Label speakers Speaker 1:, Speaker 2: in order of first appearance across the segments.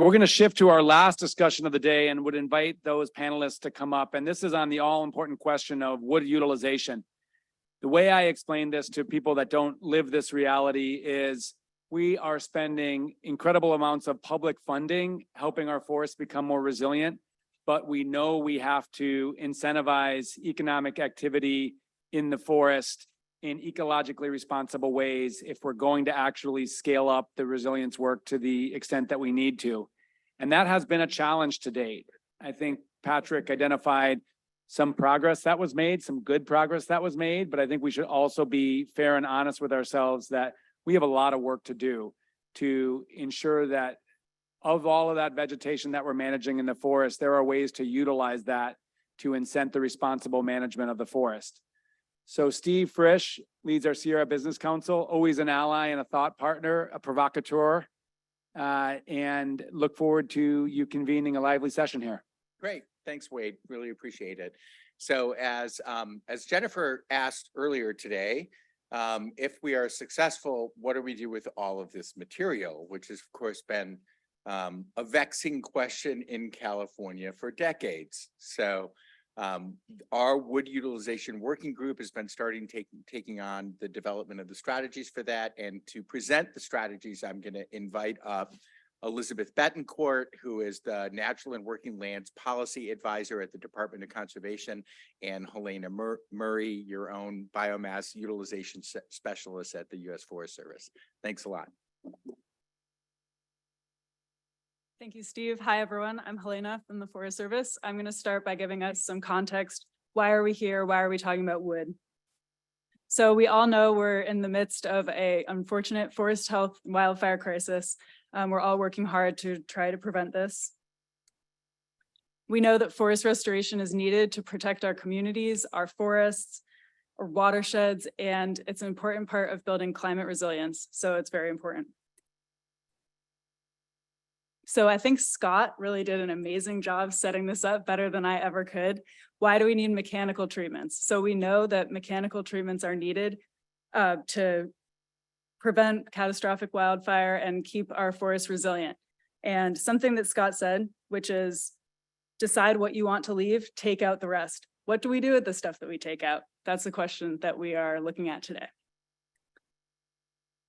Speaker 1: We're going to shift to our last discussion of the day and would invite those panelists to come up. And this is on the all-important question of wood utilization. The way I explain this to people that don't live this reality is we are spending incredible amounts of public funding helping our forests become more resilient, but we know we have to incentivize economic activity in the forest in ecologically responsible ways if we're going to actually scale up the resilience work to the extent that we need to. And that has been a challenge to date. I think Patrick identified some progress that was made, some good progress that was made, but I think we should also be fair and honest with ourselves that we have a lot of work to do to ensure that of all of that vegetation that we're managing in the forest, there are ways to utilize that to incent the responsible management of the forest. So Steve Frisch leads our Sierra Business Council, always an ally and a thought partner, a provocateur, and look forward to you convening a lively session here.
Speaker 2: Great. Thanks, Wade. Really appreciate it. So as Jennifer asked earlier today, if we are successful, what do we do with all of this material, which has, of course, been a vexing question in California for decades. So our wood utilization working group has been taking on the development of the strategies for that. And to present the strategies, I'm going to invite up Elizabeth Betancourt, who is the Natural and Working Lands Policy Advisor at the Department of Conservation, and Helena Murray, your own biomass utilization specialist at the U.S. Forest Service. Thanks a lot.
Speaker 3: Thank you, Steve. Hi, everyone. I'm Helena from the Forest Service. I'm going to start by giving us some context. Why are we here? Why are we talking about wood? So we all know we're in the midst of an unfortunate forest health wildfire crisis. We're all working hard to try to prevent this. We know that forest restoration is needed to protect our communities, our forests, our watersheds, and it's an important part of building climate resilience. So it's very important. So I think Scott really did an amazing job setting this up, better than I ever could. Why do we need mechanical treatments? So we know that mechanical treatments are needed to prevent catastrophic wildfire and keep our forests resilient. And something that Scott said, which is decide what you want to leave, take out the rest. What do we do with the stuff that we take out? That's the question that we are looking at today.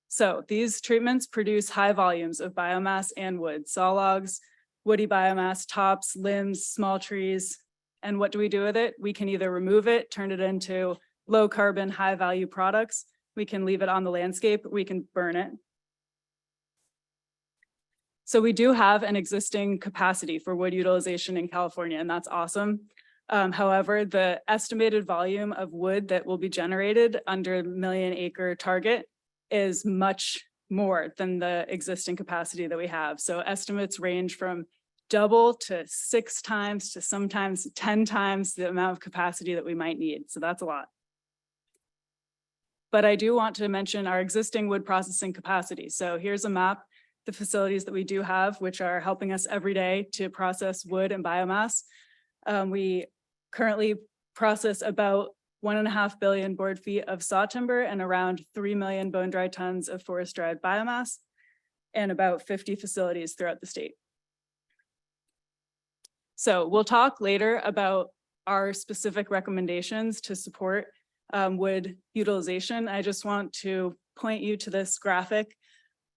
Speaker 3: So these treatments produce high volumes of biomass and wood, saw logs, woody biomass, tops, limbs, small trees. And what do we do with it? We can either remove it, turn it into low carbon, high value products. We can leave it on the landscape, we can burn it. So we do have an existing capacity for wood utilization in California, and that's awesome. However, the estimated volume of wood that will be generated under the 1 million acre target is much more than the existing capacity that we have. So estimates range from double to 6 times to sometimes 10 times the amount of capacity that we might need. So that's a lot. But I do want to mention our existing wood processing capacity. So here's a map, the facilities that we do have, which are helping us every day to process wood and biomass. We currently process about 1.5 billion board feet of saw timber and around 3 million bone dry tons of forest dried biomass, and about 50 facilities throughout the state. So we'll talk later about our specific recommendations to support wood utilization. I just want to point you to this graphic,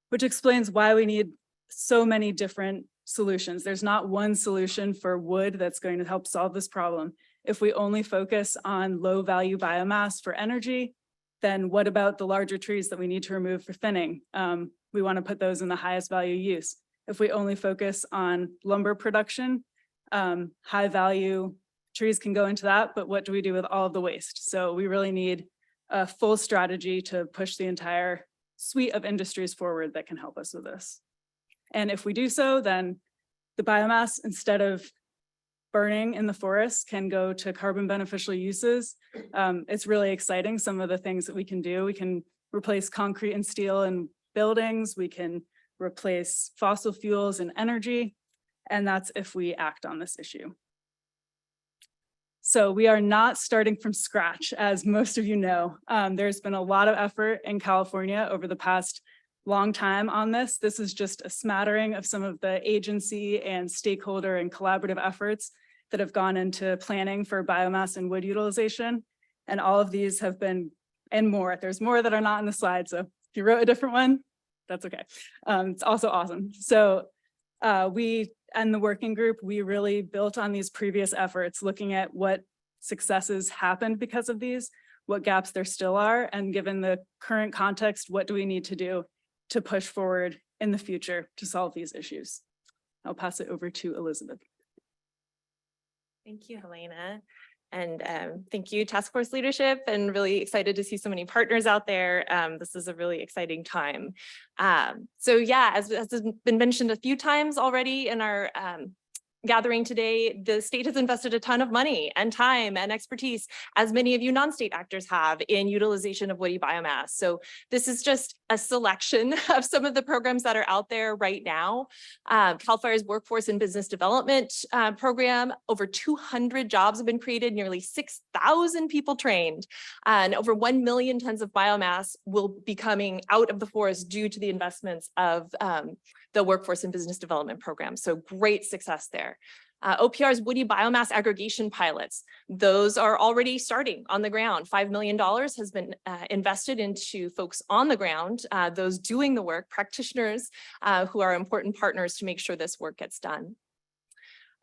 Speaker 3: which explains why we need so many different solutions. There's not one solution for wood that's going to help solve this problem. If we only focus on low value biomass for energy, then what about the larger trees that we need to remove for thinning? We want to put those in the highest value use. If we only focus on lumber production, high value trees can go into that, but what do we do with all of the waste? So we really need a full strategy to push the entire suite of industries forward that can help us with this. And if we do so, then the biomass, instead of burning in the forest, can go to carbon beneficial uses. It's really exciting, some of the things that we can do. We can replace concrete and steel in buildings. We can replace fossil fuels and energy. And that's if we act on this issue. So we are not starting from scratch, as most of you know. There's been a lot of effort in California over the past long time on this. This is just a smattering of some of the agency and stakeholder and collaborative efforts that have gone into planning for biomass and wood utilization. And all of these have been, and more, there's more that are not in the slide. So if you wrote a different one, that's okay. It's also awesome. So we and the working group, we really built on these previous efforts, looking at what successes happened because of these, what gaps there still are, and given the current context, what do we need to do to push forward in the future to solve these issues? I'll pass it over to Elizabeth.
Speaker 4: Thank you, Helena. And thank you, task force leadership, and really excited to see so many partners out there. This is a really exciting time. So yeah, as has been mentioned a few times already in our gathering today, the state has invested a ton of money and time and expertise, as many of you non-state actors have, in utilization of woody biomass. So this is just a selection of some of the programs that are out there right now. CAL FIRE's Workforce and Business Development program, over 200 jobs have been created, nearly 6,000 people trained, and over 1 million tons of biomass will be coming out of the forest due to the investments of the Workforce and Business Development program. So great success there. OPR's woody biomass aggregation pilots, those are already starting on the ground. $5 million has been invested into folks on the ground, those doing the work, practitioners who are important partners to make sure this work gets done.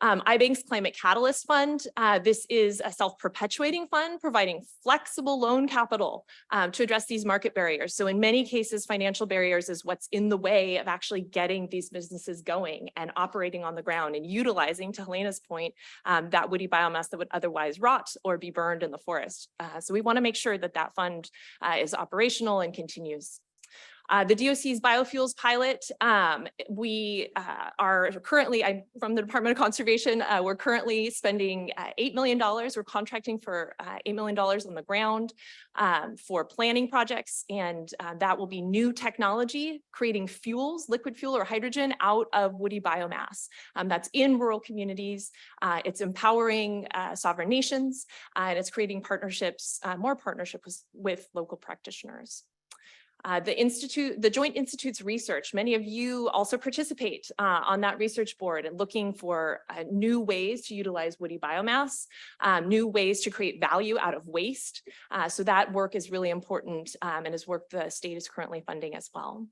Speaker 4: iBank's Climate Catalyst Fund. This is a self-perpetuating fund providing flexible loan capital to address these market barriers. So in many cases, financial barriers is what's in the way of actually getting these businesses going and operating on the ground and utilizing, to Helena's point, that woody biomass that would otherwise rot or be burned in the forest. So we want to make sure that that fund is operational and continues. The DOC's biofuels pilot, we are currently, I'm from the Department of Conservation, we're currently spending $8 million. We're contracting for $8 million on the ground for planning projects, and that will be new technology, creating fuels, liquid fuel or hydrogen out of woody biomass. That's in rural communities. It's empowering sovereign nations, and it's creating partnerships, more partnerships with local practitioners. The Joint Institute's research, many of you also participate on that research board and looking for new ways to utilize woody biomass, new ways to create value out of waste. So that work is really important and is work the state is currently funding as well.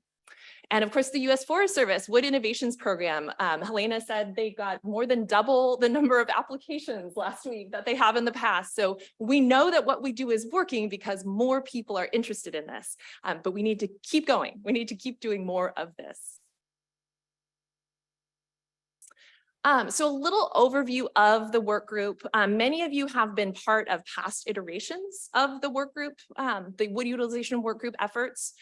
Speaker 4: And of course, the U.S. Forest Service Wood Innovations Program. Helena said they got more than double the number of applications last week that they have in the past. So we know that what we do is working because more people are interested in this, but we need to keep going. We need to keep doing more of this. So a little overview of the work group. Many of you have been part of past iterations of the work group, the wood utilization work group efforts.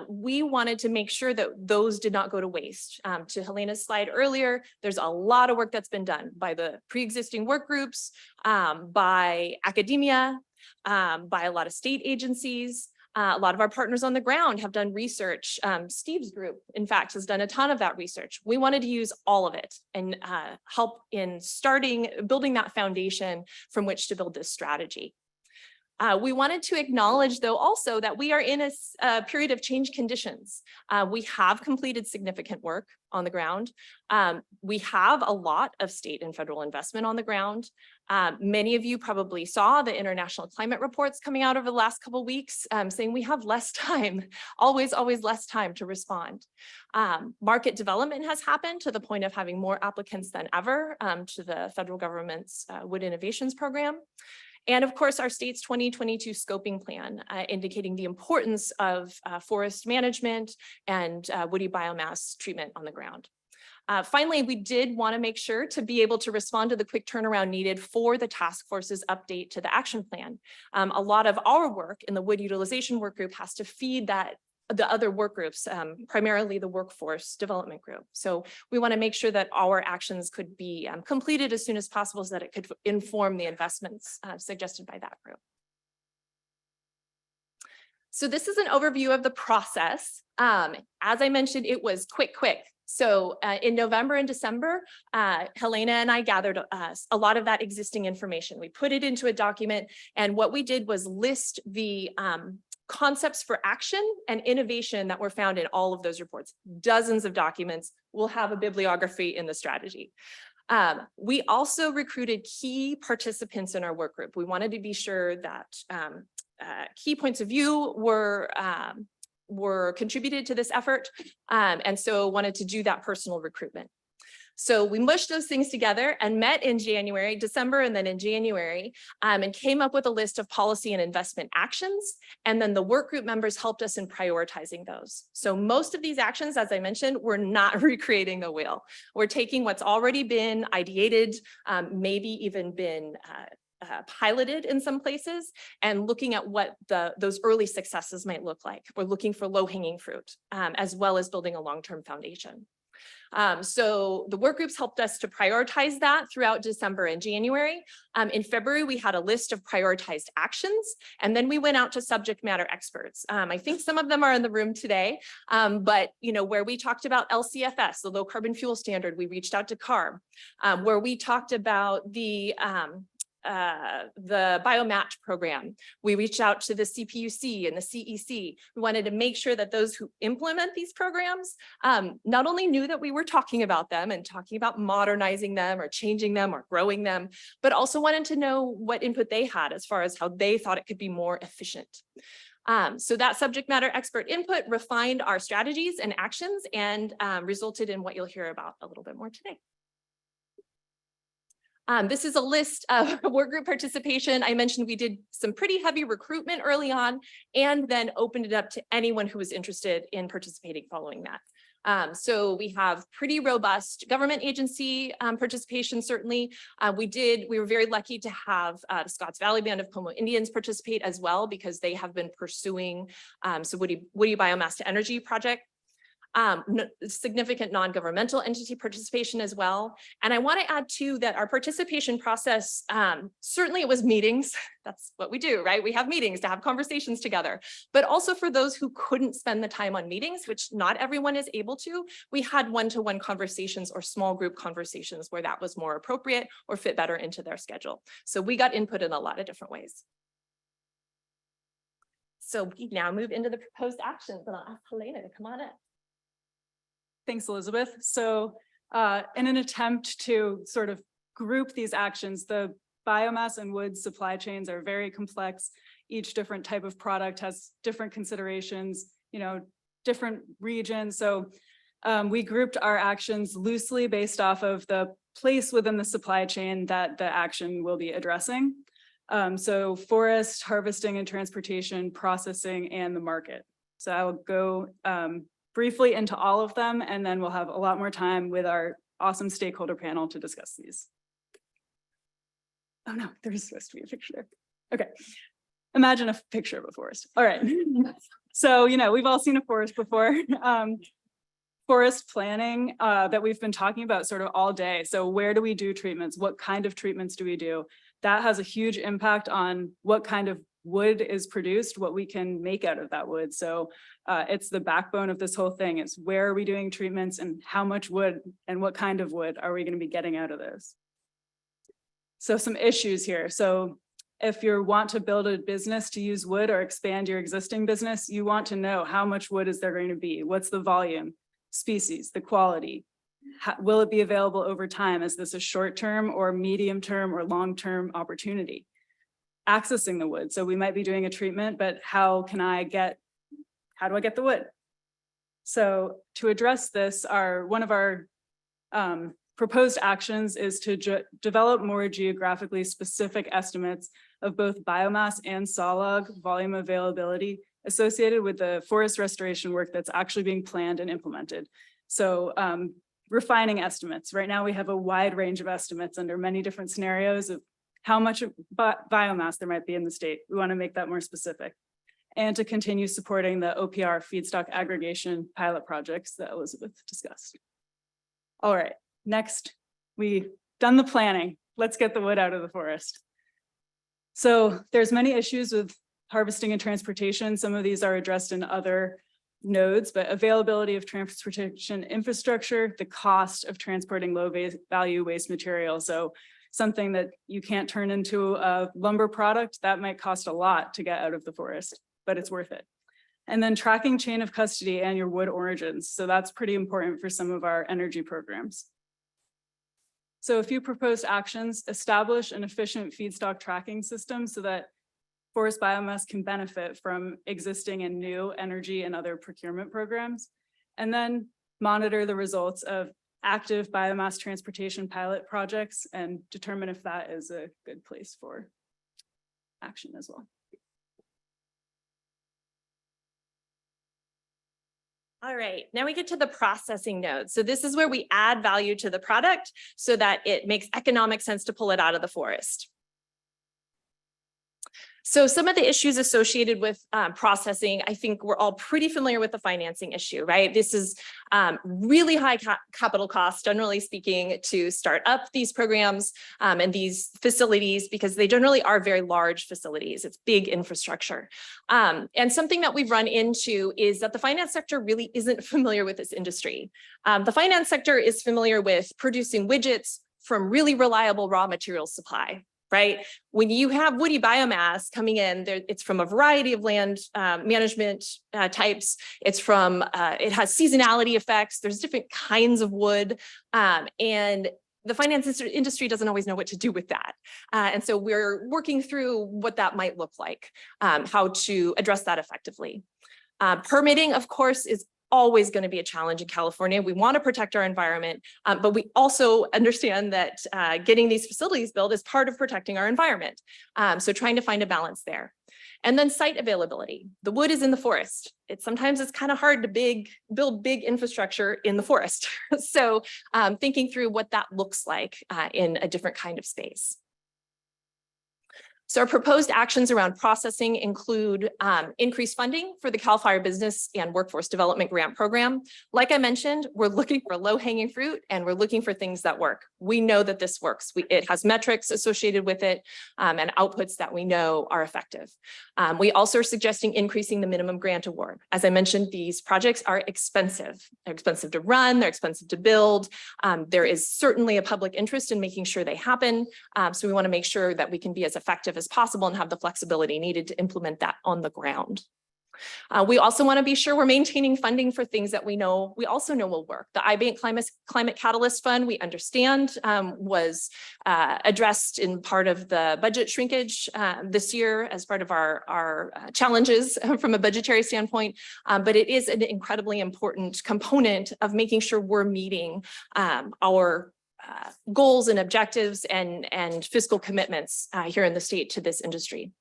Speaker 4: We wanted to make sure that those did not go to waste. To Helena's slide earlier, there's a lot of work that's been done by the pre-existing work groups, by academia, by a lot of state agencies. A lot of our partners on the ground have done research. Steve's group, in fact, has done a ton of that research. We wanted to use all of it and help in building that foundation from which to build this strategy. We wanted to acknowledge, though, also that we are in a period of change conditions. We have completed significant work on the ground. We have a lot of state and federal investment on the ground. Many of you probably saw the international climate reports coming out over the last couple of weeks saying we have less time, always less time to respond. Market development has happened to the point of having more applicants than ever to the federal government's Wood Innovations Program. And of course, our state's 2022 scoping plan, indicating the importance of forest management and woody biomass treatment on the ground. Finally, we did want to make sure to be able to respond to the quick turnaround needed for the task force's update to the action plan. A lot of our work in the wood utilization work group has to feed the other work groups, primarily the workforce development group. So we want to make sure that our actions could be completed as soon as possible so that it could inform the investments suggested by that group. So this is an overview of the process. As I mentioned, it was quick. So in November and December, Helena and I gathered a lot of that existing information. We put it into a document, and what we did was list the concepts for action and innovation that were found in all of those reports, dozens of documents. We'll have a bibliography in the strategy. We also recruited key participants in our work group. We wanted to be sure that key points of view were contributed to this effort, and so wanted to do that personal recruitment. So we mushed those things together and met in January, December, and then in January, and came up with a list of policy and investment actions. And then the work group members helped us in prioritizing those. So most of these actions, as I mentioned, we're not recreating the wheel. We're taking what's already been ideated, maybe even been piloted in some places, and looking at what those early successes might look like. We're looking for low-hanging fruit, as well as building a long-term foundation. So the work groups helped us to prioritize that throughout December and January. In February, we had a list of prioritized actions, and then we went out to subject matter experts. I think some of them are in the room today, but where we talked about LCFS, the low carbon fuel standard, we reached out to CARB. Where we talked about the biomatch program, we reached out to the CPUC and the CEC. We wanted to make sure that those who implement these programs not only knew that we were talking about them and talking about modernizing them or changing them or growing them, but also wanted to know what input they had as far as how they thought it could be more efficient. So that subject matter expert input refined our strategies and actions and resulted in what you'll hear about a little bit more today. This is a list of work group participation. I mentioned we did some pretty heavy recruitment early on and then opened it up to anyone who was interested in participating following that. So we have pretty robust government agency participation, certainly. We were very lucky to have the Scotts Valley Band of Pomo Indians participate as well, because they have been pursuing some woody biomass to energy project. Significant non-governmental entity participation as well. And I want to add too that our participation process, certainly it was meetings. That's what we do, right? We have meetings to have conversations together, but also for those who couldn't spend the time on meetings, which not everyone is able to, we had one-to-one conversations or small group conversations where that was more appropriate or fit better into their schedule. So we got input in a lot of different ways. So we now move into the proposed actions, and I'll ask Helena to come on in.
Speaker 3: Thanks, Elizabeth. So in an attempt to sort of group these actions, the biomass and wood supply chains are very complex. Each different type of product has different considerations, different regions. So we grouped our actions loosely based off of the place within the supply chain that the action will be addressing. So forest, harvesting and transportation, processing, and the market. So I will go briefly into all of them, and then we'll have a lot more time with our awesome stakeholder panel to discuss these. Oh no, there's supposed to be a picture. Okay, imagine a picture of a forest. All right, so we've all seen a forest before. Forest planning that we've been talking about sort of all day. So where do we do treatments? What kind of treatments do we do? That has a huge impact on what kind of wood is produced, what we can make out of that wood. So it's the backbone of this whole thing. It's where are we doing treatments and how much wood and what kind of wood are we going to be getting out of this? So some issues here. So if you want to build a business to use wood or expand your existing business, you want to know how much wood is there going to be? What's the volume, species, the quality? Will it be available over time? Is this a short-term or medium-term or long-term opportunity? Accessing the wood. So we might be doing a treatment, but how do I get the wood? So to address this, one of our proposed actions is to develop more geographically specific estimates of both biomass and sawlog volume availability associated with the forest restoration work that's actually being planned and implemented. So refining estimates. Right now we have a wide range of estimates under many different scenarios of how much biomass there might be in the state. We want to make that more specific. And to continue supporting the OPR feedstock aggregation pilot projects that Elizabeth discussed. All right, next, we've done the planning. Let's get the wood out of the forest. So there's many issues with harvesting and transportation. Some of these are addressed in other nodes, but availability of transportation infrastructure, the cost of transporting low value waste material. So something that you can't turn into a lumber product, that might cost a lot to get out of the forest. but it's worth it. And then tracking chain of custody and your wood origins. So that's pretty important for some of our energy programs. So a few proposed actions: establish an efficient feedstock tracking system so that forest biomass can benefit from existing and new energy and other procurement programs. And then monitor the results of active biomass transportation pilot projects and determine if that is a good place for action as well.
Speaker 4: All right, now we get to the processing node. So this is where we add value to the product so that it makes economic sense to pull it out of the forest. So some of the issues associated with processing, I think we're all pretty familiar with the financing issue, right? This is really high capital costs, generally speaking, to start up these programs and these facilities, because they generally are very large facilities. It's big infrastructure. And something that we've run into is that the finance sector really isn't familiar with this industry. The finance sector is familiar with producing widgets from really reliable raw material supply. Right? When you have woody biomass coming in, it's from a variety of land management types. It's from, it has seasonality effects. There's different kinds of wood. And the finance industry doesn't always know what to do with that. And so we're working through what that might look like, how to address that effectively. Permitting, of course, is always going to be a challenge in California. We want to protect our environment, but we also understand that getting these facilities built is part of protecting our environment. So trying to find a balance there. And then site availability. The wood is in the forest. Sometimes it's kind of hard to build big infrastructure in the forest. So thinking through what that looks like in a different kind of space. So our proposed actions around processing include increased funding for the CAL FIRE Business and Workforce Development Grant Program. Like I mentioned, we're looking for low-hanging fruit and we're looking for things that work. We know that this works. It has metrics associated with it and outputs that we know are effective. We also are suggesting increasing the minimum grant award. As I mentioned, these projects are expensive. They're expensive to run, they're expensive to build. There is certainly a public interest in making sure they happen. So we want to make sure that we can be as effective as possible and have the flexibility needed to implement that on the ground. We also want to be sure we're maintaining funding for things that we also know will work. The iBank Climate Catalyst Fund, we understand, was addressed in part of the budget shrinkage this year as part of our challenges from a budgetary standpoint, but it is an incredibly important component of making sure we're meeting our goals and objectives and fiscal commitments here in the state to this industry.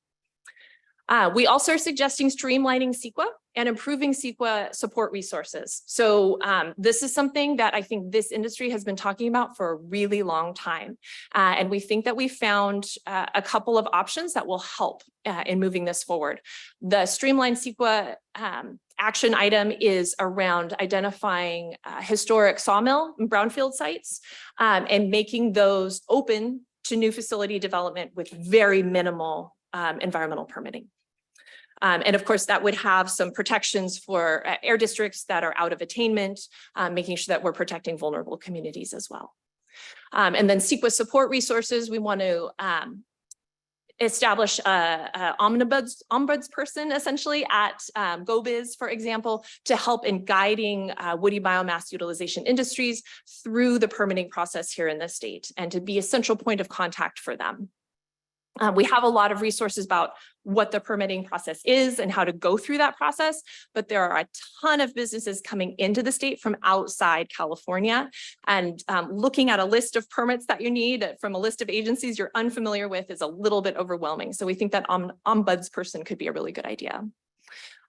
Speaker 4: We also are suggesting streamlining CEQA and improving CEQA support resources. So this is something that I think this industry has been talking about for a really long time. And we think that we found a couple of options that will help in moving this forward. The streamlined CEQA action item is around identifying historic sawmill and brownfield sites and making those open to new facility development with very minimal environmental permitting. And of course, that would have some protections for air districts that are out of attainment, making sure that we're protecting vulnerable communities as well. And then CEQA support resources, we want to establish a ombudsperson essentially at GoBiz, for example, to help in guiding woody biomass utilization industries through the permitting process here in the state and to be a central point of contact for them. We have a lot of resources about what the permitting process is and how to go through that process, but there are a ton of businesses coming into the state from outside California, and looking at a list of permits that you need from a list of agencies you're unfamiliar with is a little bit overwhelming. So we think that ombudsperson could be a really good idea.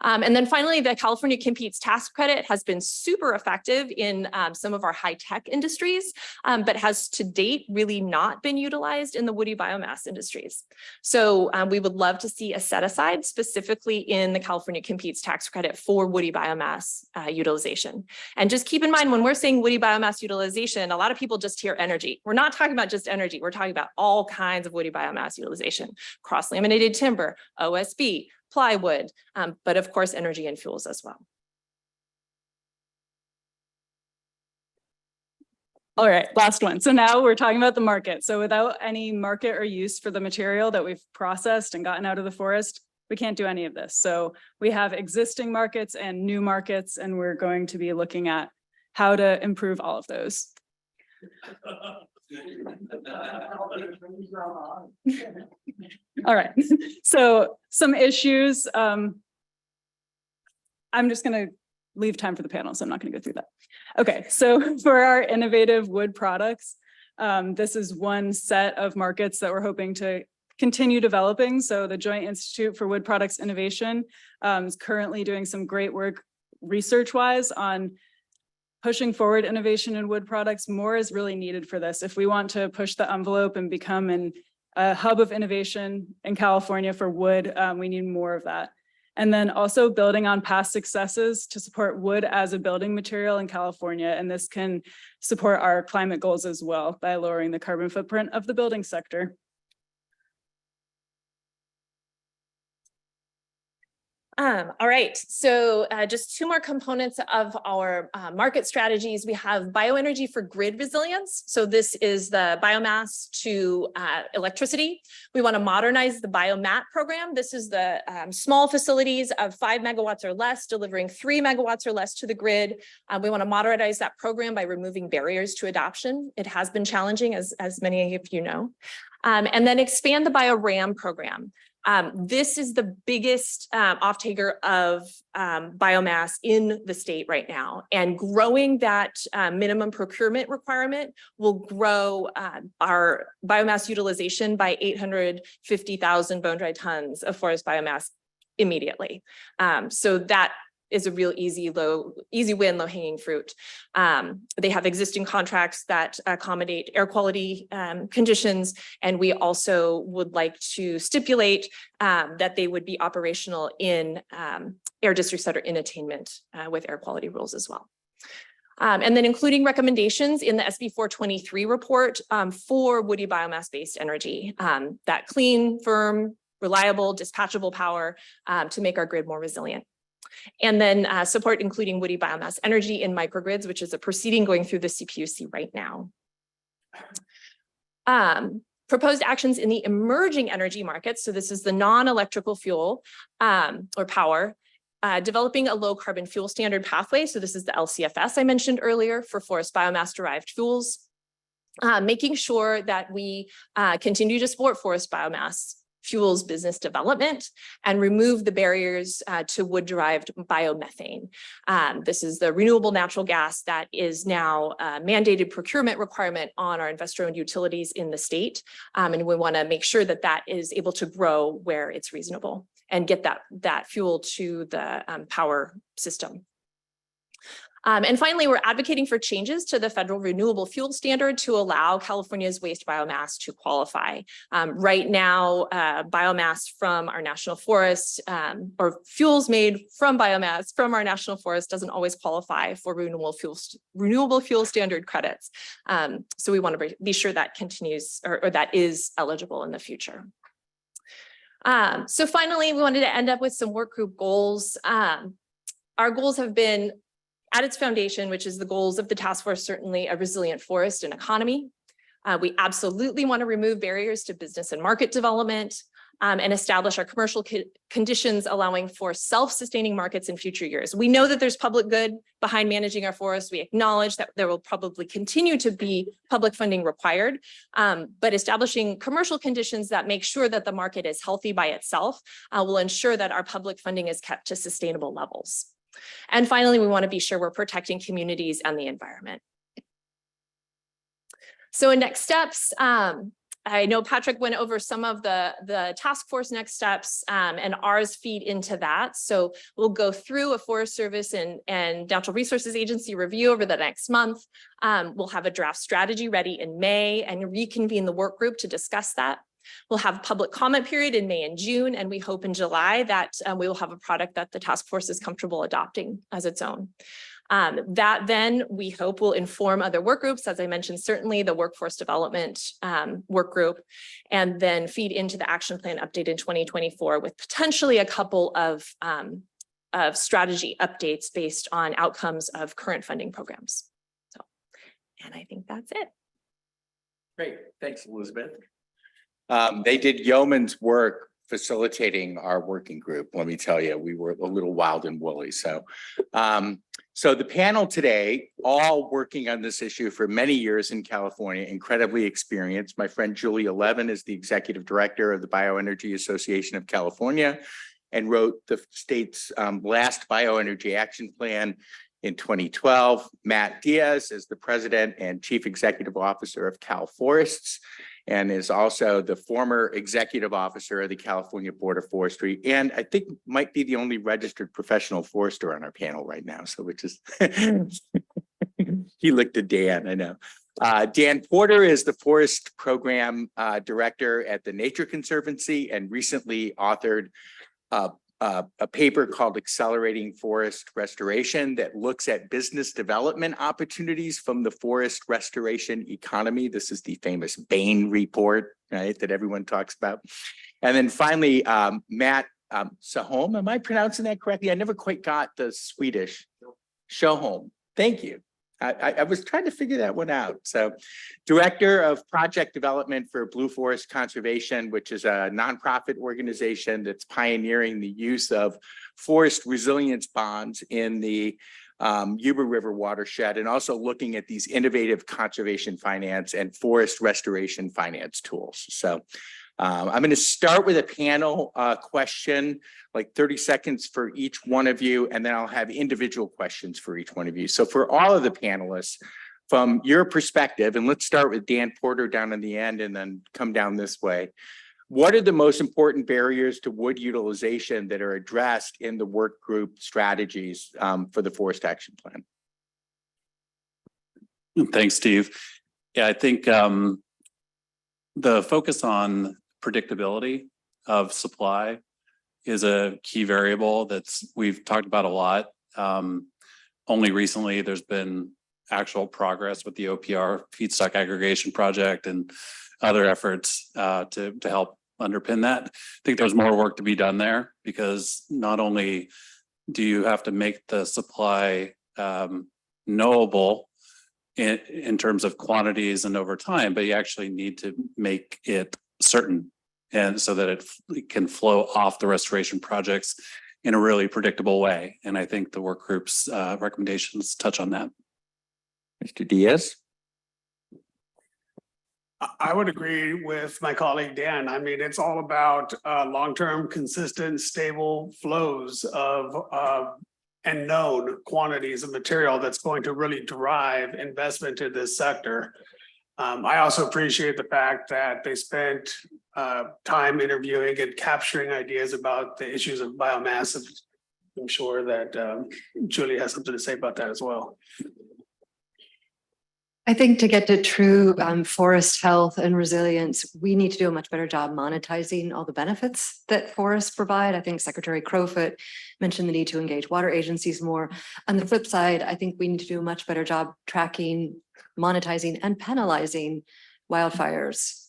Speaker 4: And then finally, the California Competes tax credit has been super effective in some of our high-tech industries, but has to date really not been utilized in the woody biomass industries. So we would love to see a set aside specifically in the California Competes tax credit for woody biomass utilization. And just keep in mind, when we're saying woody biomass utilization, a lot of people just hear energy. We're not talking about just energy. We're talking about all kinds of woody biomass utilization, cross-laminated timber, OSB, plywood, but of course, energy and fuels as well.
Speaker 3: All right, last one. So now we're talking about the market. So without any market or use for the material that we've processed and gotten out of the forest, We can't do any of this. So we have existing markets and new markets, and we're going to be looking at how to improve all of those. All right, so some issues. I'm just gonna leave time for the panel, so I'm not gonna go through that. Okay, so for our innovative wood products, this is one set of markets that we're hoping to continue developing. So the Joint Institute for Wood Products Innovation is currently doing some great work research-wise on pushing forward innovation in wood products. More is really needed for this. If we want to push the envelope and become a hub of innovation in California for wood, we need more of that. And then also building on past successes to support wood as a building material in California. And this can support our climate goals as well by lowering the carbon footprint of the building sector.
Speaker 4: All right, so just two more components of our market strategies. We have bioenergy for grid resilience. So this is the biomass to electricity. We want to modernize the biomat program. This is the small facilities of 5 megawatts or less, delivering 3 megawatts or less to the grid. We want to modernize that program by removing barriers to adoption. It has been challenging, as many of you know. And then expand the BioRAM program. This is the biggest off-taker of biomass in the state right now, and growing that minimum procurement requirement will grow our biomass utilization by 850,000 bone dry tons of forest biomass immediately. So that is a real easy win, low hanging fruit. They have existing contracts that accommodate air quality conditions, and we also would like to stipulate that they would be operational in air districts that are in attainment with air quality rules as well. And then including recommendations in the SB 423 report for woody biomass-based energy, that clean, firm, reliable, dispatchable power to make our grid more resilient. And then support including woody biomass energy in microgrids, which is a proceeding going through the CPUC right now. Proposed actions in the emerging energy markets. So this is the non-electrical fuel or power, developing a low carbon fuel standard pathway. So this is the LCFS I mentioned earlier for forest biomass derived fuels, making sure that we continue to support forest biomass fuels business development and remove the barriers to wood-derived biomethane. This is the renewable natural gas that is now a mandated procurement requirement on our investor-owned utilities in the state. And we want to make sure that that is able to grow where it's reasonable and get that fuel to the power system. And finally, we're advocating for changes to the federal renewable fuel standard to allow California's waste biomass to qualify. Right now, biomass from our national forests or fuels made from biomass from our national forest doesn't always qualify for renewable fuel standard credits. So we want to be sure that continues or that is eligible in the future. So finally, we wanted to end up with some work group goals. Our goals have been at its foundation, which is the goals of the task force, certainly a resilient forest and economy. We absolutely want to remove barriers to business and market development and establish our commercial conditions allowing for self-sustaining markets in future years. We know that there's public good behind managing our forests. We acknowledge that there will probably continue to be public funding required, but establishing commercial conditions that make sure that the market is healthy by itself will ensure that our public funding is kept to sustainable levels. And finally, we want to be sure we're protecting communities and the environment. So in next steps, I know Patrick went over some of the task force next steps and ours feed into that. So we'll go through a Forest Service and Natural Resources Agency review over the next month. We'll have a draft strategy ready in May and reconvene the work group to discuss that. We'll have public comment period in May and June, and we hope in July that we will have a product that the task force is comfortable adopting as its own. That then we hope will inform other work groups, as I mentioned, certainly the workforce development work group, and then feed into the action plan update in 2024 with potentially a couple of strategy updates based on outcomes of current funding programs. So, and I think that's it.
Speaker 2: Great, thanks, Elizabeth. They did yeoman's work facilitating our working group. Let me tell you, we were a little wild and woolly. So the panel today, all working on this issue for many years in California, incredibly experienced. My friend Julia Levin is the executive director of the Bioenergy Association of California and wrote the state's last bioenergy action plan in 2012. Matt Diaz is the president and chief executive officer of Cal Forests and is also the former executive officer of the California Board of Forestry, and I think might be the only registered professional forester on our panel right now. So which is, he looked at Dan, I know. Dan Porter is the forest program director at the Nature Conservancy and recently authored a paper called Accelerating Forest Restoration that looks at business development opportunities from the forest restoration economy. This is the famous Bain report, right, that everyone talks about. And then finally, Matt Sjöholm, am I pronouncing that correctly? I never quite got the Swedish. Sjöholm, thank you. I was trying to figure that one out. So director of project development for Blue Forest Conservation, which is a nonprofit organization that's pioneering the use of forest resilience bonds in the Yuba River watershed, and also looking at these innovative conservation finance and forest restoration finance tools. So I'm going to start with a panel question, like 30 seconds for each one of you, and then I'll have individual questions for each one of you. So for all of the panelists, from your perspective, and let's start with Dan Porter down in the end and then come down this way. What are the most important barriers to wood utilization that are addressed in the work group strategies for the Forest Action Plan?
Speaker 5: Thanks, Steve. Yeah, I think the focus on predictability of supply is a key variable that's we've talked about a lot. Only recently there's been actual progress with the OPR feedstock aggregation project and other efforts to help underpin that. I think there's more work to be done there, because not only do you have to make the supply knowable in terms of quantities and over time, but you actually need to make it certain, and so that it can flow off the restoration projects in a really predictable way. And I think the work group's recommendations touch on that.
Speaker 2: Mr. Diaz?
Speaker 6: I would agree with my colleague Dan. I mean, it's all about long-term, consistent, stable flows of and known quantities of material that's going to really drive investment in this sector. I also appreciate the fact that they spent time interviewing and capturing ideas about the issues of biomass. I'm sure that Julie has something to say about that as well.
Speaker 7: I think to get to true forest health and resilience, we need to do a much better job monetizing all the benefits that forests provide. I think Secretary Crowfoot mentioned the need to engage water agencies more. On the flip side, I think we need to do a much better job tracking, monetizing, and penalizing wildfires.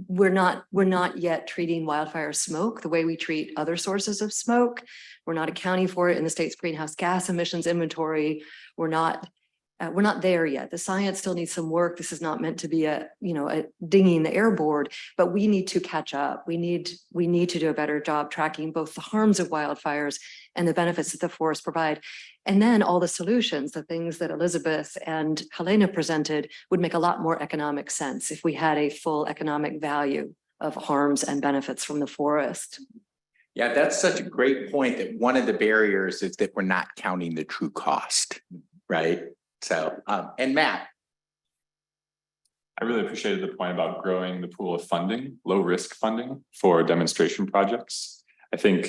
Speaker 7: We're not yet treating wildfire smoke the way we treat other sources of smoke. We're not accounting for it in the state's greenhouse gas emissions inventory. We're not there yet. The science still needs some work. This is not meant to be a dinging the air board, but we need to catch up. We need to do a better job tracking both the harms of wildfires and the benefits that the forests provide. And then all the solutions, the things that Elizabeth and Helena presented, would make a lot more economic sense if we had a full economic value of harms and benefits from the forest.
Speaker 2: Yeah, that's such a great point, that one of the barriers is that we're not counting the true cost, right? So, and Matt.
Speaker 8: I really appreciated the point about growing the pool of funding, low risk funding for demonstration projects. I think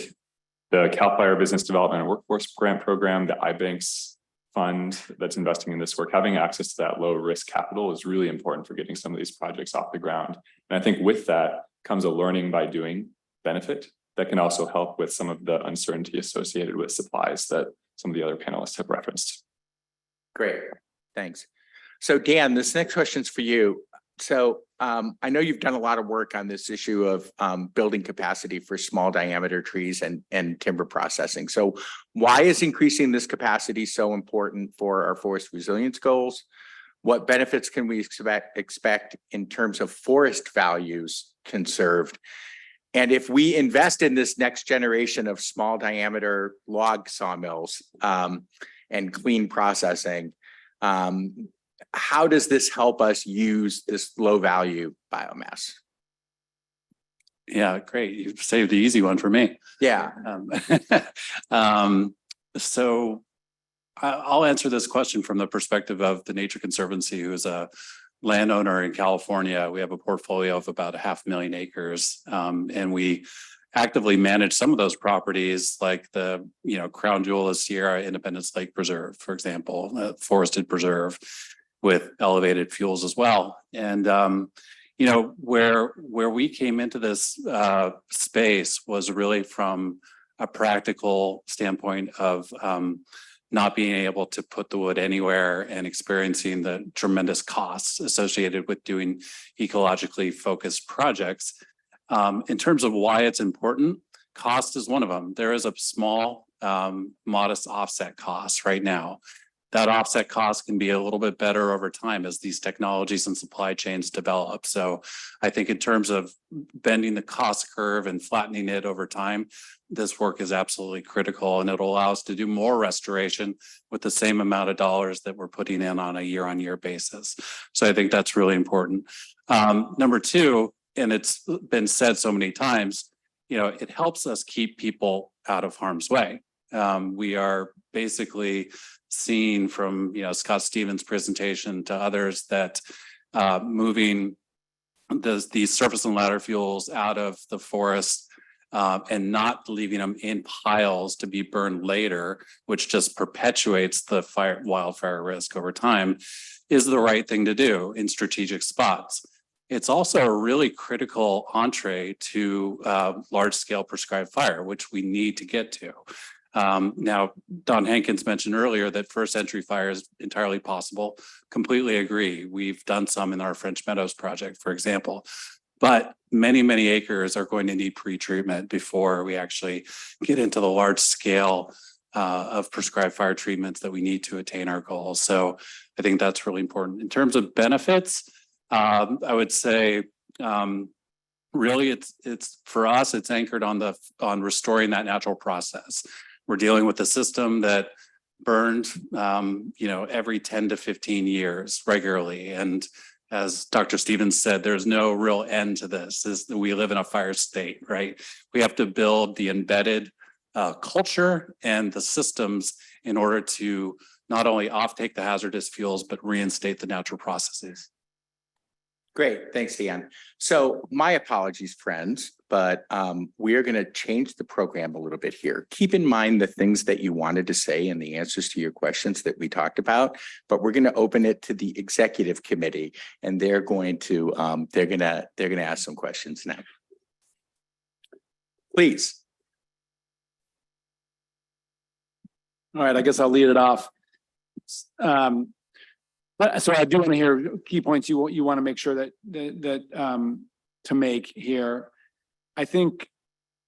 Speaker 8: the CAL FIRE Business Development and Workforce Grant Program, the iBanks fund that's investing in this work, having access to that low risk capital is really important for getting some of these projects off the ground. And I think with that comes a learning by doing benefit that can also help with some of the uncertainty associated with supplies that some of the other panelists have referenced.
Speaker 2: Great, thanks. So Dan, this next question's for you. So I know you've done a lot of work on this issue of building capacity for small diameter trees and timber processing. So why is increasing this capacity so important for our forest resilience goals? What benefits can we expect in terms of forest values conserved? And if we invest in this next generation of small diameter log sawmills and clean processing, how does this help us use this low value biomass?
Speaker 5: Yeah, great. You saved the easy one for me.
Speaker 2: Yeah.
Speaker 5: So I'll answer this question from the perspective of the Nature Conservancy, who is a landowner in California. We have a portfolio of about 500,000 acres, and we actively manage some of those properties, like the crown jewel of Sierra Independence Lake Preserve, for example, a forested preserve with elevated fuels as well. And where we came into this space was really from a practical standpoint of not being able to put the wood anywhere and experiencing the tremendous costs associated with doing ecologically focused projects. In terms of why it's important, cost is one of them. There is a small, modest offset cost right now. That offset cost can be a little bit better over time as these technologies and supply chains develop. So I think in terms of bending the cost curve and flattening it over time, this work is absolutely critical, and it'll allow us to do more restoration with the same amount of dollars that we're putting in on a year-on-year basis. So I think that's really important. Number two, and it's been said so many times, it helps us keep people out of harm's way. We are basically seeing from Scott Stevens' presentation to others that moving these surface and ladder fuels out of the forest and not leaving them in piles to be burned later, which just perpetuates the wildfire risk over time, is the right thing to do in strategic spots. It's also a really critical entree to large-scale prescribed fire, which we need to get to. Now, Don Hankins mentioned earlier that first entry fire is entirely possible. Completely agree. We've done some in our French Meadows project, for example. But many, many acres are going to need pre-treatment before we actually get into the large scale of prescribed fire treatments that we need to attain our goals. So I think that's really important. In terms of benefits, I would say really it's for us, it's anchored on restoring that natural process. We're dealing with a system that burned, every 10 to 15 years regularly. And as Dr. Stevens said, there's no real end to this. We live in a fire state, right? We have to build the embedded culture and the systems in order to not only offtake the hazardous fuels, but reinstate the natural processes.
Speaker 2: Great, thanks, Dan. So my apologies, friends, but we are going to change the program a little bit here. Keep in mind the things that you wanted to say and the answers to your questions that we talked about, but we're going to open it to the executive committee, and they're going to ask some questions now. Please.
Speaker 1: All right, I guess I'll lead it off. So I do want to hear key points you want to make sure that to make here. I think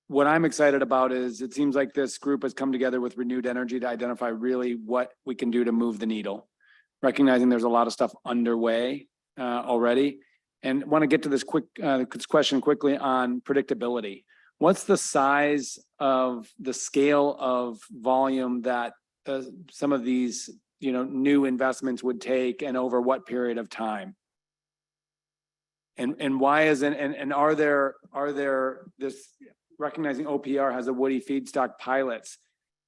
Speaker 1: what I'm excited about is it seems like this group has come together with renewed energy to identify really what we can do to move the needle, recognizing there's a lot of stuff underway already. And want to get to this question quickly on predictability. What's the size of the scale of volume that some of these new investments would take, and over what period of time? And why isn't, and are there this, recognizing OPR has a woody feedstock pilots,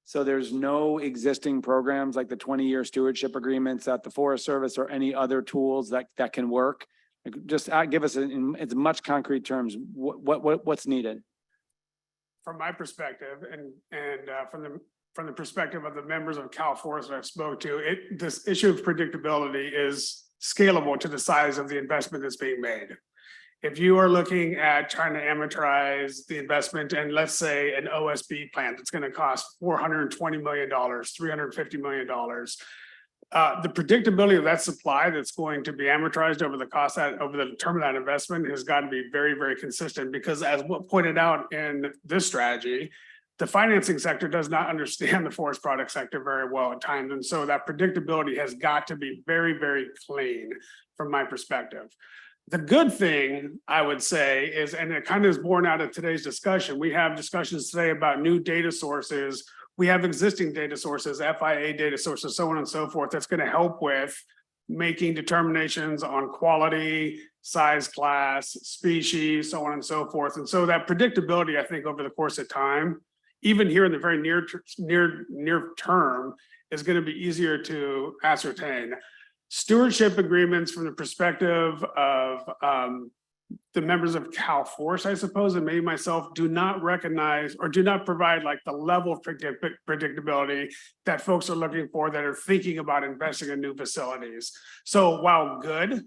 Speaker 1: so there's no existing programs like the 20-year stewardship agreements at the Forest Service or any other tools that can work? Just give us in as much concrete terms what's needed.
Speaker 6: From my perspective, and from the perspective of the members of Cal Forest that I've spoke to, this issue of predictability is scalable to the size of the investment that's being made. If you are looking at trying to amortize the investment in, let's say, an OSB plant that's going to cost $420 million, $350 million, the predictability of that supply that's going to be amortized over the term of that investment has got to be very, very consistent, because as what pointed out in this strategy, the financing sector does not understand the forest product sector very well at times. And so that predictability has got to be very, very clean from my perspective. The good thing, I would say, is, and it kind of is born out of today's discussion, we have discussions today about new data sources. We have existing data sources, FIA data sources, so on and so forth, that's going to help with making determinations on quality, size, class, species, so on and so forth. And so that predictability, I think, over the course of time, even here in the very near term, is going to be easier to ascertain. Stewardship agreements from the perspective of the members of Cal Force, I suppose, and maybe myself, do not recognize or do not provide like the level of predictability that folks are looking for that are thinking about investing in new facilities. So while good,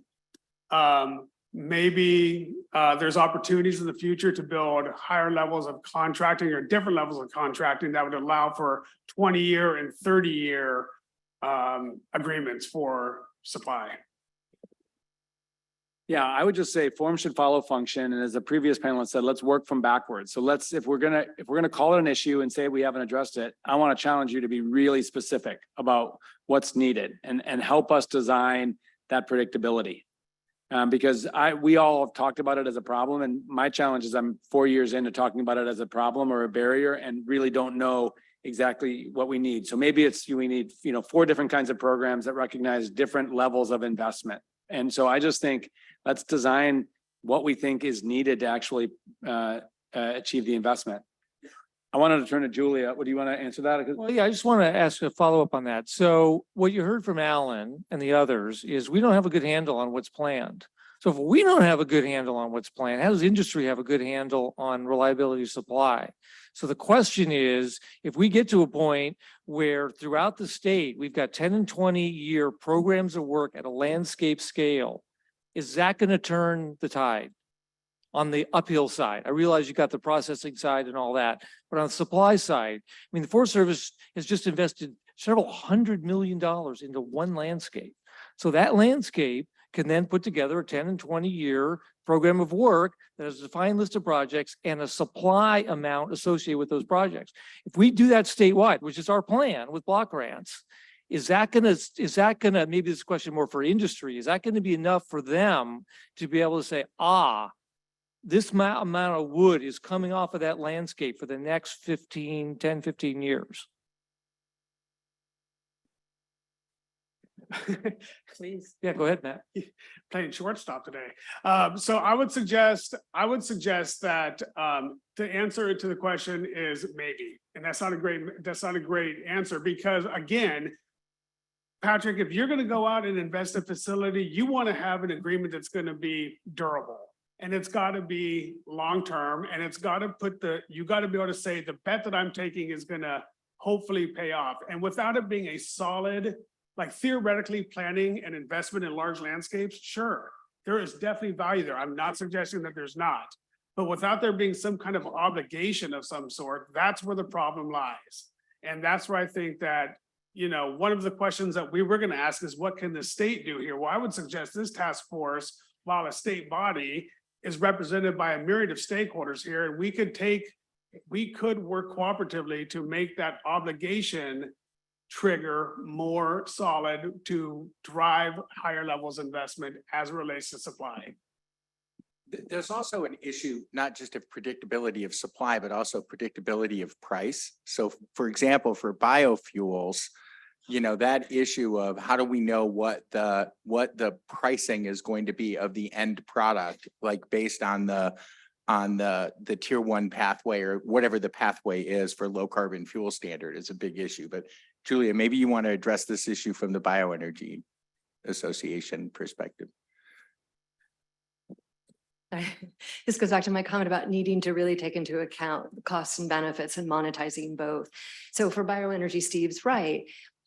Speaker 6: maybe there's opportunities in the future to build higher levels of contracting or different levels of contracting that would allow for 20-year and 30-year agreements for supply.
Speaker 1: Yeah, I would just say form should follow function. And as the previous panelist said, let's work from backwards. So let's, if we're gonna call it an issue and say we haven't addressed it, I want to challenge you to be really specific about what's needed and help us design that predictability. Because we all have talked about it as a problem, and my challenge is I'm 4 years into talking about it as a problem or a barrier and really don't know exactly what we need. So maybe we need, 4 different kinds of programs that recognize different levels of investment. And so I just think let's design what we think is needed to actually achieve the investment. I wanted to turn to Julia. Would you want to answer that?
Speaker 9: Well, yeah, I just want to ask a follow-up on that. So what you heard from Alan and the others is we don't have a good handle on what's planned. So if we don't have a good handle on what's planned, how does industry have a good handle on reliability of supply? So the question is, if we get to a point where throughout the state, we've got 10 and 20-year programs of work at a landscape scale, is that going to turn the tide on the uphill side? I realize you got the processing side and all that, but on the supply side, I mean, the Forest Service has just invested several $100 million into one landscape. So that landscape can then put together a 10 and 20-year program of work that has a defined list of projects and a supply amount associated with those projects. If we do that statewide, which is our plan with block grants, is that gonna, maybe this is a question more for industry, is that gonna be enough for them to be able to say, this amount of wood is coming off of that landscape for the next 10, 15 years?
Speaker 6: Please.
Speaker 9: Yeah, go ahead, Matt.
Speaker 6: Playing shortstop today. So I would suggest that the answer to the question is maybe, and that's not a great answer, because again, Patrick, if you're going to go out and invest in a facility, you want to have an agreement that's going to be durable. And it's got to be long-term, and it's got to you got to be able to say the bet that I'm taking is going to hopefully pay off. And without it being a solid, like theoretically planning an investment in large landscapes, sure, there is definitely value there. I'm not suggesting that there's not. But without there being some kind of obligation of some sort, that's where the problem lies. And that's where I think that, one of the questions that we were going to ask is, what can the state do here? Well, I would suggest this task force, while a state body, is represented by a myriad of stakeholders here, and we could work cooperatively to make that obligation trigger more solid to drive higher levels of investment as it relates to supply.
Speaker 2: There's also an issue, not just of predictability of supply, but also predictability of price. So for example, for biofuels, that issue of how do we know what the pricing is going to be of the end product, like based on the tier 1 pathway or whatever the pathway is for low carbon fuel standard is a big issue. But Julia, maybe you want to address this issue from the Bioenergy Association perspective.
Speaker 7: This goes back to my comment about needing to really take into account the costs and benefits and monetizing both. So for bioenergy, Steve's right.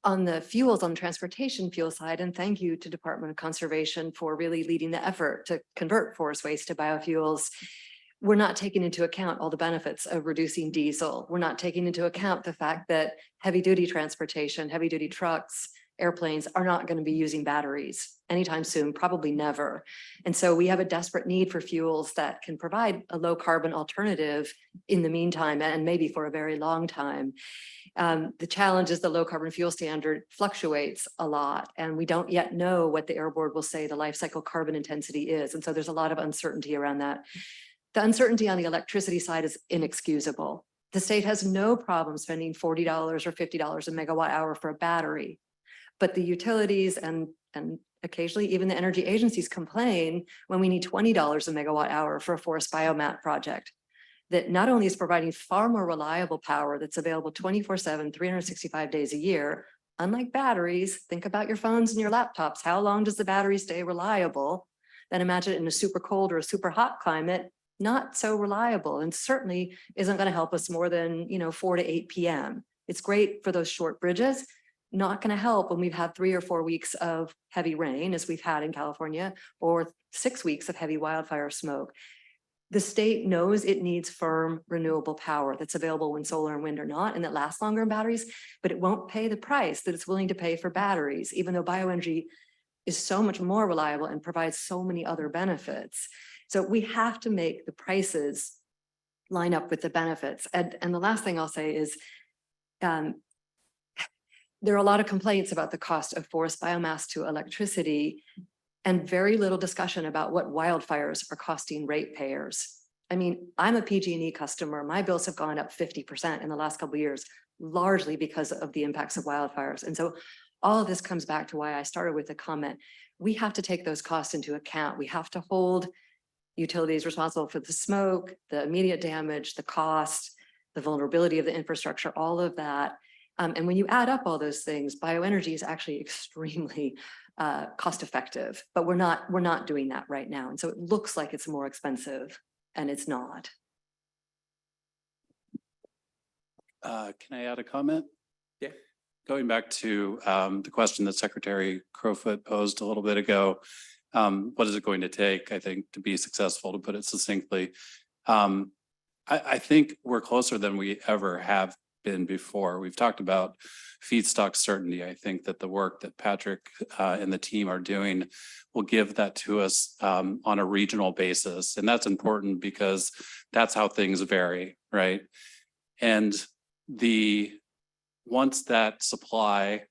Speaker 7: On the fuels, on the transportation fuel side, and thank you to Department of Conservation for really leading the effort to convert forest waste to biofuels. We're not taking into account all the benefits of reducing diesel. We're not taking into account the fact that heavy duty transportation, heavy duty trucks, airplanes are not going to be using batteries anytime soon, probably never. And so we have a desperate need for fuels that can provide a low carbon alternative in the meantime, and maybe for a very long time. The challenge is the low carbon fuel standard fluctuates a lot, and we don't yet know what the Air Board will say the life cycle carbon intensity is. And so there's a lot of uncertainty around that. The uncertainty on the electricity side is inexcusable. The state has no problem spending $40 or $50 a megawatt hour for a battery. But the utilities and occasionally even the energy agencies complain when we need $20 a megawatt hour for a forest biomass project. That not only is providing far more reliable power that's available 24/7, 365 days a year, unlike batteries, think about your phones and your laptops. How long does the battery stay reliable? Then imagine it in a super cold or a super hot climate, not so reliable, and certainly isn't going to help us more than 4 to 8 p.m. It's great for those short bridges, not going to help when we've had 3 or 4 weeks of heavy rain, as we've had in California, or 6 weeks of heavy wildfire smoke. The state knows it needs firm renewable power that's available when solar and wind are not, and that lasts longer in batteries, but it won't pay the price that it's willing to pay for batteries, even though bioenergy is so much more reliable and provides so many other benefits. So we have to make the prices line up with the benefits. And the last thing I'll say is, there are a lot of complaints about the cost of forest biomass to electricity, and very little discussion about what wildfires are costing ratepayers. I mean, I'm a PG&E customer. My bills have gone up 50% in the last couple of years, largely because of the impacts of wildfires. And so all of this comes back to why I started with a comment. We have to take those costs into account. We have to hold utilities responsible for the smoke, the immediate damage, the cost, the vulnerability of the infrastructure, all of that. And when you add up all those things, bioenergy is actually extremely cost effective, but we're not doing that right now. And so it looks like it's more expensive, and it's not.
Speaker 5: Can I add a comment?
Speaker 2: Yeah.
Speaker 5: Going back to the question that Secretary Crowfoot posed a little bit ago, what is it going to take, I think, to be successful, to put it succinctly? I think we're closer than we ever have been before. We've talked about feedstock certainty. I think that the work that Patrick and the team are doing will give that to us on a regional basis. And that's important because that's how things vary, right? And once that supply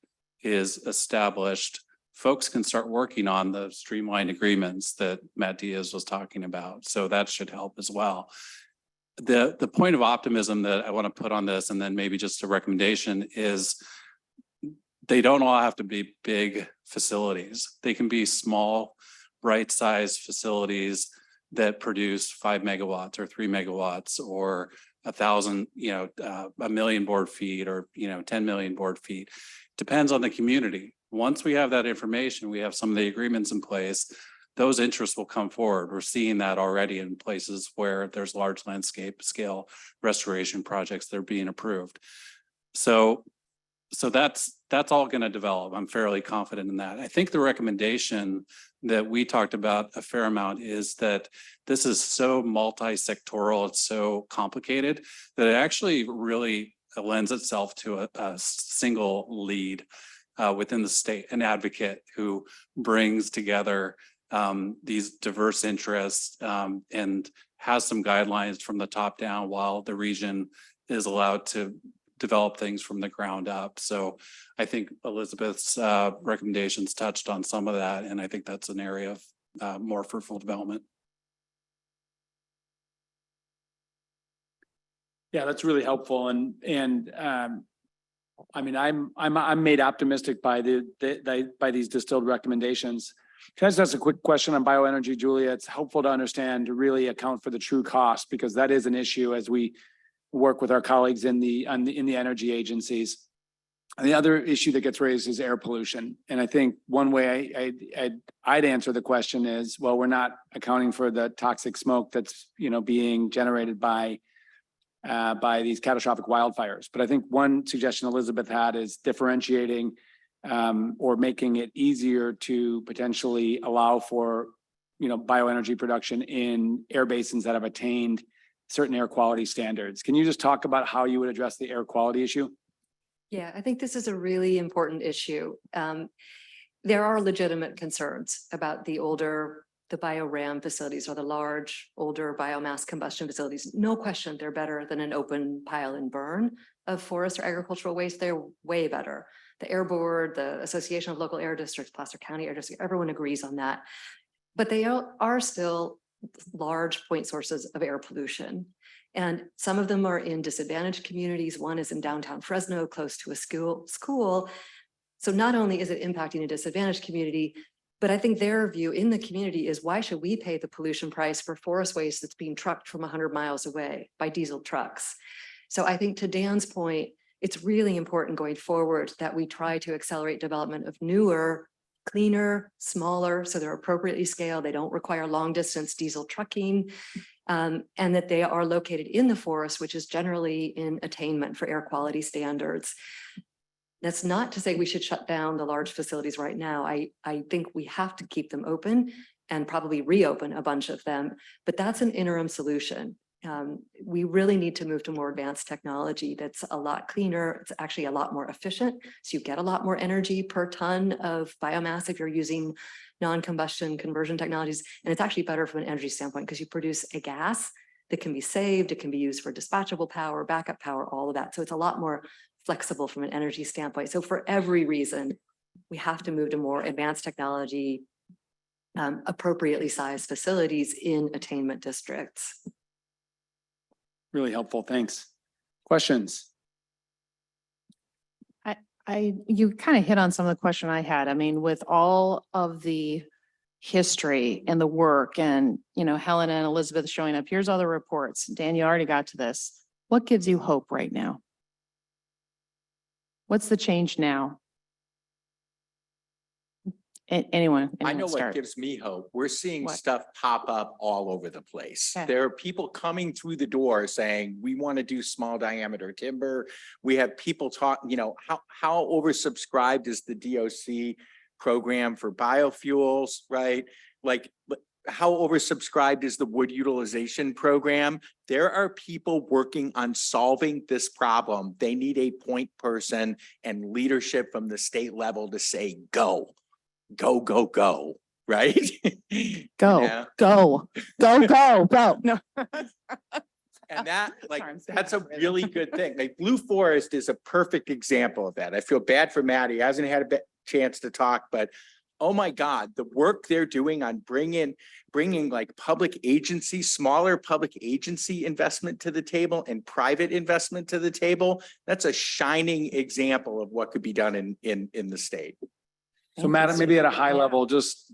Speaker 5: is established, folks can start working on the streamlined agreements that Matt Diaz was talking about. So that should help as well. The point of optimism that I want to put on this, and then maybe just a recommendation, is they don't all have to be big facilities. They can be small, right-sized facilities that produce 5 megawatts or 3 megawatts or 1,000, 1 million board feet or 10 million board feet. Depends on the community. Once we have that information, we have some of the agreements in place, those interests will come forward. We're seeing that already in places where there's large landscape scale restoration projects that are being approved. So that's all going to develop. I'm fairly confident in that. I think the recommendation that we talked about a fair amount is that this is so multi-sectoral, it's so complicated that it actually really lends itself to a single lead within the state, an advocate who brings together these diverse interests and has some guidelines from the top down while the region is allowed to develop things from the ground up. So I think Elizabeth's recommendations touched on some of that, and I think that's an area of more fruitful development.
Speaker 1: Yeah, that's really helpful. And I mean, I'm made optimistic by by these distilled recommendations. Can I just ask a quick question on bioenergy, Julia? It's helpful to understand, to really account for the true cost, because that is an issue as we work with our colleagues in the energy agencies. And the other issue that gets raised is air pollution. And I think one way I'd answer the question is, well, we're not accounting for the toxic smoke that's being generated by these catastrophic wildfires. But I think one suggestion Elizabeth had is differentiating or making it easier to potentially allow for bioenergy production in air basins that have attained certain air quality standards. Can you just talk about how you would address the air quality issue?
Speaker 7: Yeah, I think this is a really important issue. There are legitimate concerns about the bio-RAM facilities or the large, older biomass combustion facilities. No question, they're better than an open pile and burn of forest or agricultural waste. They're way better. The Air Board, the Association of Local Air Districts, Placer County Air District, everyone agrees on that. But they are still large point sources of air pollution. And some of them are in disadvantaged communities. One is in downtown Fresno, close to a school. So not only is it impacting a disadvantaged community, but I think their view in the community is, why should we pay the pollution price for forest waste that's being trucked from 100 miles away by diesel trucks? So I think to Dan's point, it's really important going forward that we try to accelerate development of newer, cleaner, smaller, so they're appropriately scaled. They don't require long distance diesel trucking, and that they are located in the forest, which is generally in attainment for air quality standards. That's not to say we should shut down the large facilities right now. I think we have to keep them open and probably reopen a bunch of them, but that's an interim solution. We really need to move to more advanced technology that's a lot cleaner. It's actually a lot more efficient. So you get a lot more energy per ton of biomass if you're using non-combustion conversion technologies. And it's actually better from an energy standpoint because you produce a gas that can be saved. It can be used for dispatchable power, backup power, all of that. So it's a lot more flexible from an energy standpoint. So for every reason, we have to move to more advanced technology, appropriately sized facilities in attainment districts.
Speaker 1: Really helpful. Thanks. Questions?
Speaker 10: You kind of hit on some of the question I had. I mean, with all of the history and the work and, Helen and Elizabeth showing up, here's all the reports. Dan, you already got to this. What gives you hope right now? What's the change now? Anyone
Speaker 2: I know what
Speaker 10: start.
Speaker 2: gives me hope. We're seeing
Speaker 10: What?
Speaker 2: stuff pop up all over the place.
Speaker 10: Okay.
Speaker 2: There are people coming through the door saying, we want to do small diameter timber. We have people talk, how oversubscribed is the DOC program for biofuels, right? Like, how oversubscribed is the wood utilization program? There are people working on solving this problem. They need a point person and leadership from the state level to say, go, right?
Speaker 10: Go,
Speaker 2: Yeah.
Speaker 10: go. No.
Speaker 2: And that, like,
Speaker 10: Sorry, I'm saying
Speaker 2: that's a
Speaker 10: that really.
Speaker 2: really good thing. Like Blue Forest is a perfect example of that. I feel bad for Matt. He hasn't had a chance to talk, but oh my God, the work they're doing on bringing like public agency, smaller public agency investment to the table and private investment to the table. That's a shining example of what could be done in the state.
Speaker 1: So Matt, maybe at a high level, just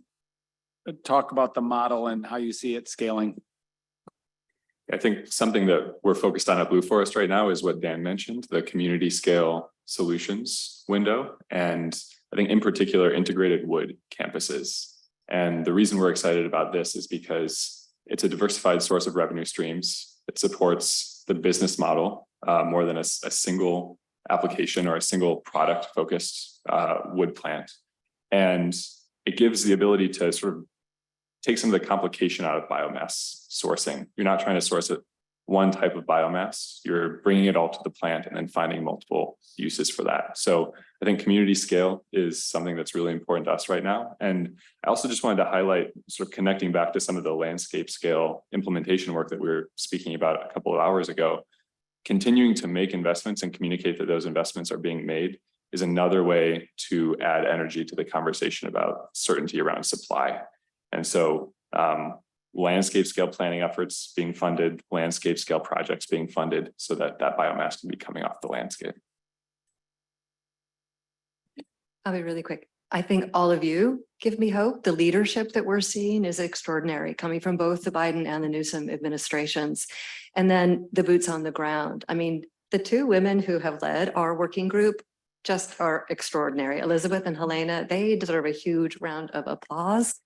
Speaker 1: talk about the model and how you see it scaling.
Speaker 8: I think something that we're focused on at Blue Forest right now is what Dan mentioned, the community scale solutions window. And I think in particular, integrated wood campuses. And the reason we're excited about this is because it's a diversified source of revenue streams. It supports the business model more than a single application or a single product focused wood plant. And it gives the ability to sort of take some of the complication out of biomass sourcing. You're not trying to source it one type of biomass, you're bringing it all to the plant and then finding multiple uses for that. So I think community scale is something that's really important to us right now. And I also just wanted to highlight, sort of connecting back to some of the landscape scale implementation work that we were speaking about a couple of hours ago, continuing to make investments and communicate that those investments are being made is another way to add energy to the conversation about certainty around supply. And so landscape scale planning efforts being funded, landscape scale projects being funded so that that biomass can be coming off the landscape.
Speaker 7: I'll be really quick. I think all of you give me hope. The leadership that we're seeing is extraordinary, coming from both the Biden and the Newsom administrations. And then the boots on the ground. I mean, the two women who have led our working group just are extraordinary. Elizabeth and Helena, they deserve a huge round of applause.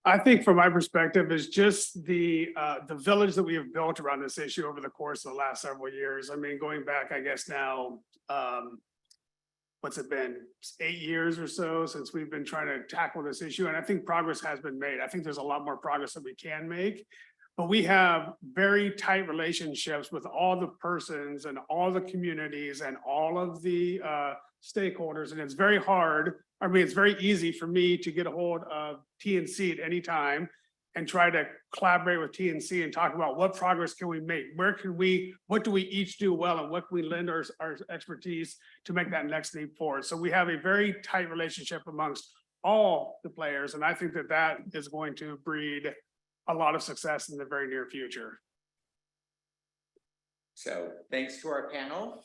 Speaker 6: I think from my perspective is just the village that we have built around this issue over the course of the last several years. I mean, going back, I guess now, what's it been, 8 years or so since we've been trying to tackle this issue. And I think progress has been made. I think there's a lot more progress that we can make. But we have very tight relationships with all the persons and all the communities and all of the stakeholders, and it's very hard. I mean, it's very easy for me to get a hold of TNC at any time and try to collaborate with TNC and talk about what progress can we make? What do we each do well, and what can we lend our expertise to make that next leap forward? So we have a very tight relationship amongst all the players, and I think that that is going to breed a lot of success in the very near future.
Speaker 2: So thanks to our panel.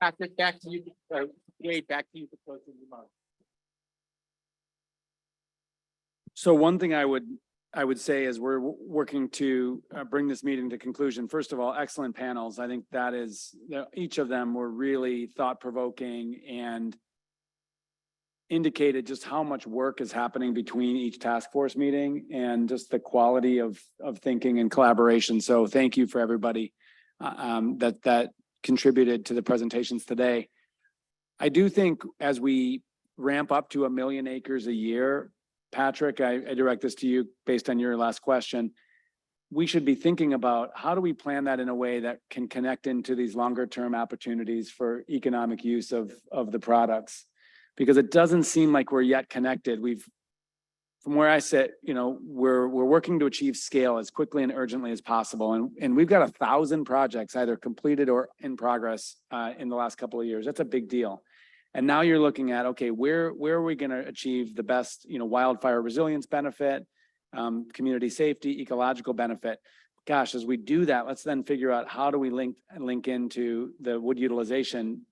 Speaker 2: Patrick, back to you. Wade, back to you for closing remarks.
Speaker 1: So one thing I would say is we're working to bring this meeting to conclusion. First of all, excellent panels. I think that is, each of them were really thought-provoking and indicated just how much work is happening between each task force meeting and just the quality of thinking and collaboration. So thank you for everybody that contributed to the presentations today. I do think as we ramp up to 1 million acres a year, Patrick, I direct this to you based on your last question. We should be thinking about how do we plan that in a way that can connect into these longer term opportunities for economic use of the products. Because it doesn't seem like we're yet connected. From where I sit, we're working to achieve scale as quickly and urgently as possible. And we've got 1,000 projects either completed or in progress in the last couple of years. That's a big deal. And now you're looking at, okay, where are we going to achieve the best, wildfire resilience benefit, community safety, ecological benefit? Gosh, as we do that, let's then figure out how do we link into the wood utilization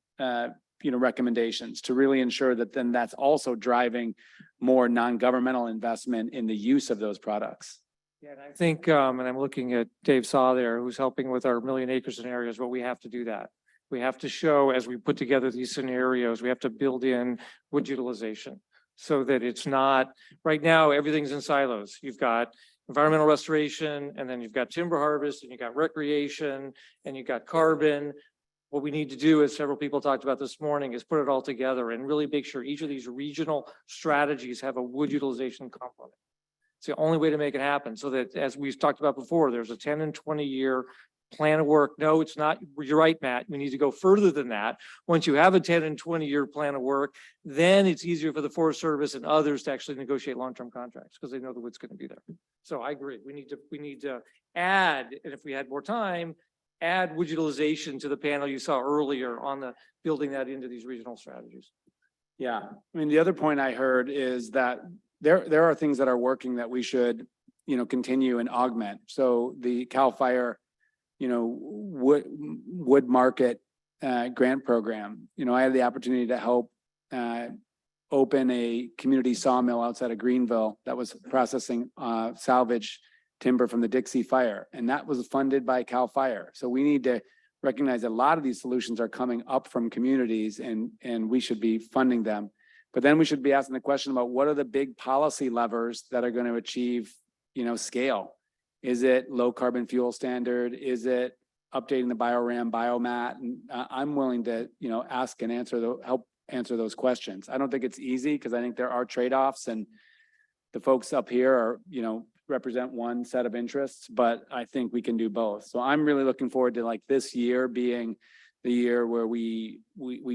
Speaker 1: recommendations to really ensure that then that's also driving more non-governmental investment in the use of those products.
Speaker 9: Yeah, and I think, and I'm looking at Dave Saw there, who's helping with our 1 million acre scenarios, but we have to do that. We have to show, as we put together these scenarios, we have to build in wood utilization so that it's not, right now, everything's in silos. You've got environmental restoration, and then you've got timber harvest, and you've got recreation, and you've got carbon. What we need to do, as several people talked about this morning, is put it all together and really make sure each of these regional strategies have a wood utilization component. It's the only way to make it happen, so that, as we've talked about before, there's a 10 and 20 year plan of work. No, it's not. You're right, Matt. We need to go further than that. Once you have a 10 and 20 year plan of work, then it's easier for the Forest Service and others to actually negotiate long-term contracts because they know the wood's going to be there. So I agree. We need to add, and if we had more time, add wood utilization to the panel you saw earlier on the building that into these regional strategies.
Speaker 1: Yeah, I mean, the other point I heard is that there are things that are working that we should, continue and augment. So the CAL FIRE, wood market grant program. I had the opportunity to help open a community sawmill outside of Greenville that was processing salvage timber from the Dixie Fire, and that was funded by CAL FIRE. So we need to recognize that a lot of these solutions are coming up from communities, and we should be funding them. But then we should be asking the question about what are the big policy levers that are going to achieve, scale? Is it low carbon fuel standard? Is it updating the BioRam biomat? And I'm willing to, ask and help answer those questions. I don't think it's easy because I think there are trade-offs, and the folks up here are, represent one set of interests, but I think we can do both. So I'm really looking forward to this year being the year where we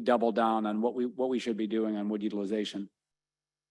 Speaker 1: double down on what we should be doing on wood utilization.